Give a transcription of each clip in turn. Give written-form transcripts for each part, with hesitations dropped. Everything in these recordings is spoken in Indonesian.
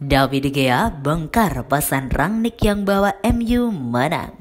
David De Gea bongkar pesan Rangnick yang bawa MU menang.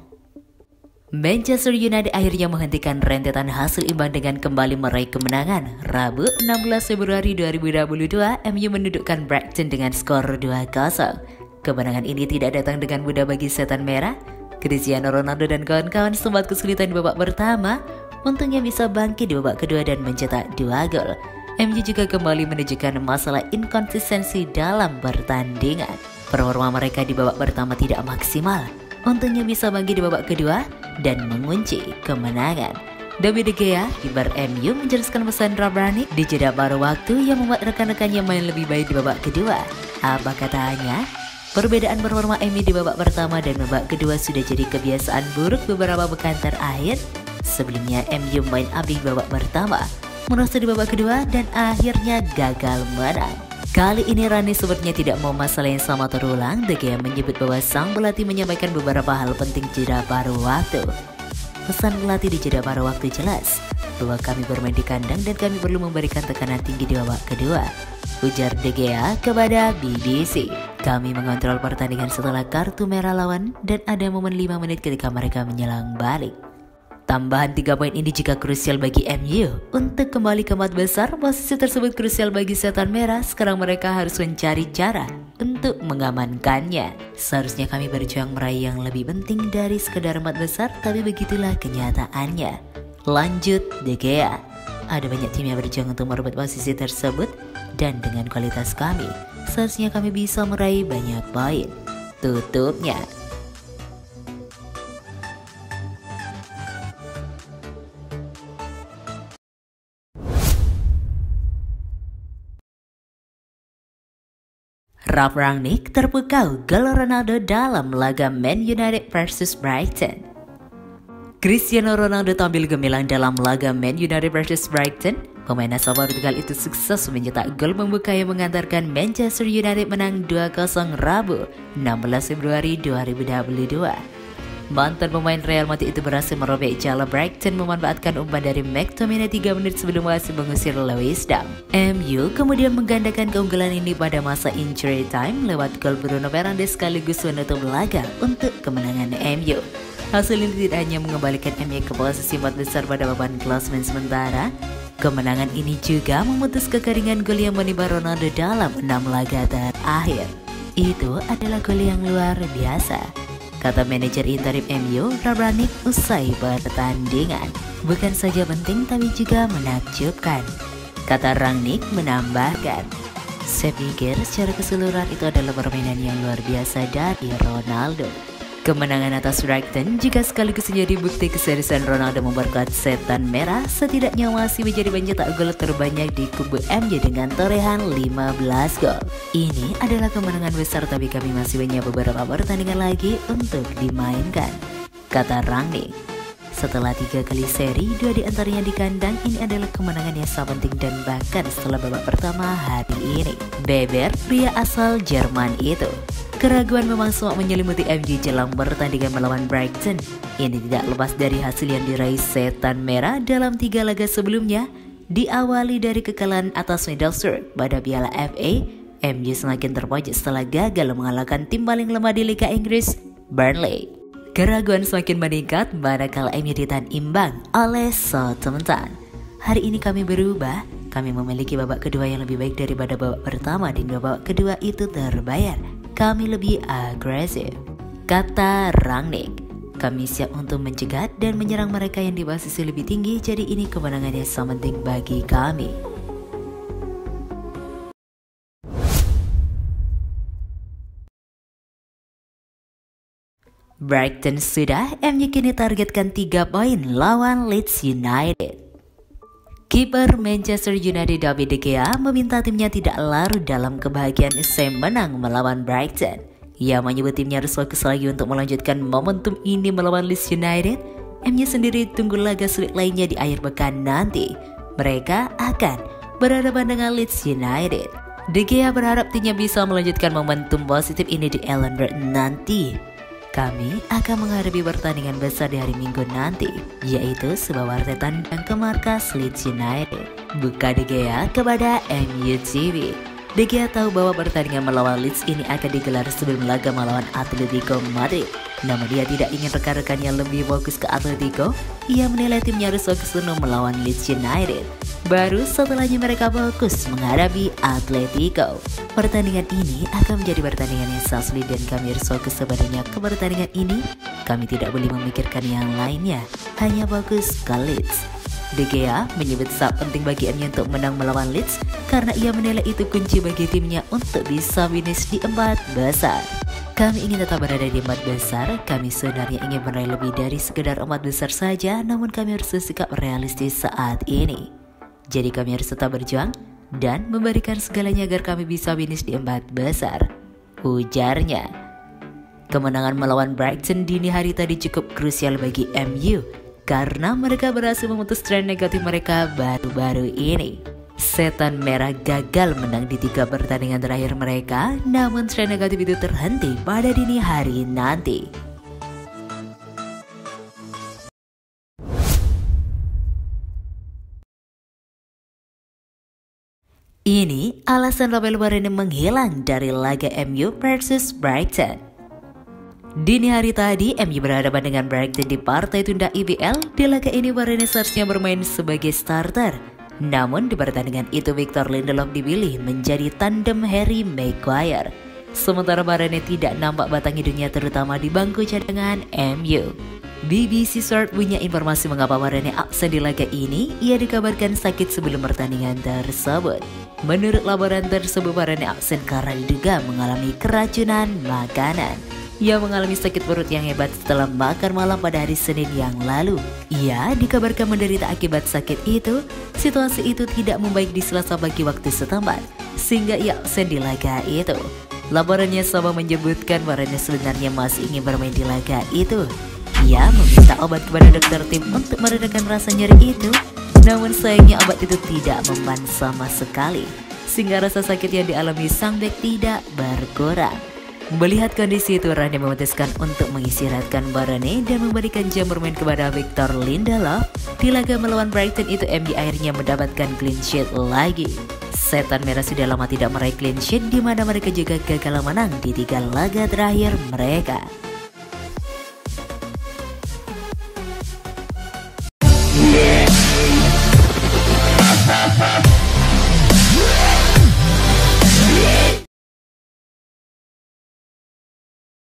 Manchester United akhirnya menghentikan rentetan hasil imbang dengan kembali meraih kemenangan. Rabu 16 Februari 2022, MU mendudukkan Brighton dengan skor 2-0. Kemenangan ini tidak datang dengan mudah bagi setan merah. Cristiano Ronaldo dan kawan-kawan sempat kesulitan di babak pertama. Untungnya bisa bangkit di babak kedua dan mencetak 2 gol. MU juga kembali menunjukkan masalah inkonsistensi dalam pertandingan. Performa mereka di babak pertama tidak maksimal. Untungnya bisa bangkit di babak kedua dan mengunci kemenangan. David De Gea, kiper MU, menjelaskan pesan Rangnick di jeda paruh waktu yang membuat rekan-rekannya main lebih baik di babak kedua. Apa katanya? Perbedaan performa MU di babak pertama dan babak kedua sudah jadi kebiasaan buruk beberapa pekan terakhir. Sebelumnya MU main api di babak pertama, merosot di babak kedua dan akhirnya gagal menang. Kali ini Rangnick sepertinya tidak mau masalah yang sama terulang. De Gea menyebut bahwa sang pelatih menyampaikan beberapa hal penting jeda paruh waktu. Pesan pelatih di jeda paruh waktu jelas bahwa kami bermain di kandang dan kami perlu memberikan tekanan tinggi di babak kedua, ujar De Gea kepada BBC. Kami mengontrol pertandingan setelah kartu merah lawan dan ada momen 5 menit ketika mereka menyerang balik. Tambahan 3 poin ini juga krusial bagi MU untuk kembali ke 4 besar. Posisi tersebut krusial bagi setan merah. Sekarang mereka harus mencari cara untuk mengamankannya. Seharusnya kami berjuang meraih yang lebih penting dari sekedar 4 besar, tapi begitulah kenyataannya, lanjut De Gea. Ada banyak tim yang berjuang untuk merebut posisi tersebut, dan dengan kualitas kami, seharusnya kami bisa meraih banyak poin, tutupnya. Ralf Rangnick terpukau gol Ronaldo dalam laga Man United vs Brighton. Cristiano Ronaldo tampil gemilang dalam laga Man United vs Brighton. Pemain asal Portugal itu sukses mencetak gol pembuka yang mengantarkan Manchester United menang 2-0 Rabu 16 Februari 2022. Mantan pemain Real Madrid itu berhasil merobek jala Brighton memanfaatkan umpan dari McTominay 3 menit sebelum wasit mengusir Lewis Dunk. MU kemudian menggandakan keunggulan ini pada masa injury time lewat gol Bruno Fernandes sekaligus menutup laga untuk kemenangan MU. Hasil ini tidak hanya mengembalikan MU ke posisi 4 besar pada papan klasemen sementara, kemenangan ini juga memutus kekeringan gol yang menimpa Ronaldo dalam 6 laga terakhir. Itu adalah gol yang luar biasa, kata manajer interim MU, Ralf Rangnick, usai pertandingan. Bukan saja penting tapi juga menakjubkan, kata Rangnick menambahkan. Saya pikir secara keseluruhan itu adalah permainan yang luar biasa dari Ronaldo. Kemenangan atas Brighton juga sekaligus menjadi bukti keseriusan Ronaldo memperkuat setan merah. Setidaknya masih menjadi pencetak gol terbanyak di kubu MU dengan torehan 15 gol. Ini adalah kemenangan besar, tapi kami masih punya beberapa pertandingan lagi untuk dimainkan, kata Rangnick. Setelah 3 kali seri, 2 diantaranya di kandang, ini adalah kemenangan yang sangat penting dan bahkan setelah babak pertama hari ini. Beber, pria asal Jerman itu, keraguan memang sempat menyelimuti MU jelang pertandingan melawan Brighton. Ini tidak lepas dari hasil yang diraih setan merah dalam 3 laga sebelumnya. Diawali dari kekalahan atas Middlesbrough pada Piala FA, MU semakin terpojok setelah gagal mengalahkan tim paling lemah di Liga Inggris, Burnley. Keraguan semakin meningkat manakala MU ditahan imbang oleh Southampton. Hari ini kami berubah. Kami memiliki babak kedua yang lebih baik daripada babak pertama, dan babak kedua itu terbayar. Kami lebih agresif, kata Rangnick. Kami siap untuk mencegat dan menyerang mereka yang di posisi lebih tinggi, jadi ini kemenangan yang sangat penting bagi kami. Brighton sudah, MU kini targetkan 3 poin lawan Leeds United. Kiper Manchester United David De Gea meminta timnya tidak larut dalam kebahagiaan usai menang melawan Brighton. Ia menyebut timnya harus fokus lagi untuk melanjutkan momentum ini melawan Leeds United. MU sendiri tunggu laga sulit lainnya di akhir pekan nanti. Mereka akan berhadapan dengan Leeds United. De Gea berharap timnya bisa melanjutkan momentum positif ini di Elland Road nanti. Kami akan menghadapi pertandingan besar di hari Minggu nanti, yaitu sebuah partai tandang ke markas Leeds United, buka De Gea kepada MU TV. De Gea tahu bahwa pertandingan melawan Leeds ini akan digelar sebelum laga melawan Atletico Madrid. Namun dia tidak ingin rekan-rekannya lebih fokus ke Atletico. Ia menilai timnya harus fokus penuh melawan Leeds United. Baru setelahnya mereka fokus menghadapi Atletico. Pertandingan ini akan menjadi pertandingan yang sangat sulit dan kami harus fokus sebenarnya ke pertandingan ini. Kami tidak boleh memikirkan yang lainnya, hanya fokus ke Leeds. De Gea menyebut sangat penting bagiannya untuk menang melawan Leeds karena ia menilai itu kunci bagi timnya untuk bisa finish di 4 besar. Kami ingin tetap berada di 4 besar, kami sebenarnya ingin meraih lebih dari sekedar 4 besar saja, namun kami harus bersikap realistis saat ini. Jadi kami harus tetap berjuang dan memberikan segalanya agar kami bisa finish di 4 besar, ujarnya. Kemenangan melawan Brighton dini hari tadi cukup krusial bagi MU karena mereka berhasil memutus tren negatif mereka baru-baru ini. Setan Merah gagal menang di 3 pertandingan terakhir mereka, namun tren negatif itu terhenti pada dini hari nanti. Ini alasan Rafael Varane menghilang dari laga MU versus Brighton. Dini hari tadi, MU berhadapan dengan Brighton di partai tunda IPL. Di laga ini Varane seharusnya bermain sebagai starter. Namun di pertandingan itu Victor Lindelof dipilih menjadi tandem Harry Maguire. Sementara Varane tidak nampak batang hidungnya terutama di bangku cadangan MU. BBC Sport punya informasi mengapa Varane absen di laga ini. Ia dikabarkan sakit sebelum pertandingan tersebut. Menurut laporan tersebut, Varane absen karena diduga mengalami keracunan makanan. Ia mengalami sakit perut yang hebat setelah makan malam pada hari Senin yang lalu. Ia dikabarkan menderita akibat sakit itu. Situasi itu tidak membaik di Selasa pagi waktu setempat, sehingga ia absen di laga itu. Laporannya sama menyebutkan Varane sebenarnya masih ingin bermain di laga itu. Ia meminta obat kepada dokter tim untuk meredakan rasa nyeri itu. Namun sayangnya obat itu tidak mempan sama sekali, sehingga rasa sakit yang dialami sang bek tidak berkurang. Melihat kondisi itu, Rane memutuskan untuk mengistirahatkan Varane dan memberikan jam bermain kepada Victor Lindelof. Di laga melawan Brighton itu MU akhirnya mendapatkan clean sheet lagi. Setan Merah sudah lama tidak meraih clean sheet, di mana mereka juga gagal menang di 3 laga terakhir mereka.